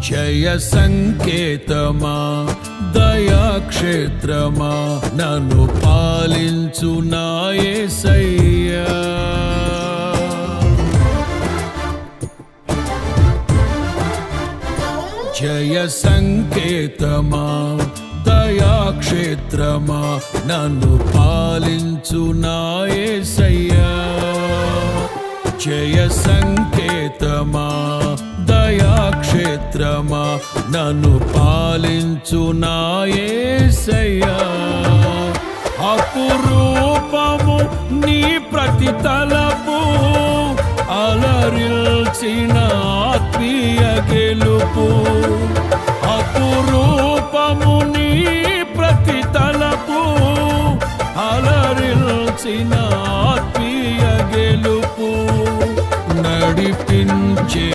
జయ సంకేతమా దయాక్షేత్రమా నన్ను పాలించు నా యేసయ్యా. జయ సంకేతమా దయాక్షేత్రమా నన్ను పాలించు నా యేసయ్యా. జయ సంకేతమా దయాక్షేత్రమా నన్ను పాలించు నా యేసయ్యా. అపురూపము నీ ప్రతి తలపు అలరిల్చిన ఆత్మీయ గెలుపు. అపురూపము నీ ప్రతి తలపు అలరిల్చిన ఆత్మీయ గెలుపు. నడిపించే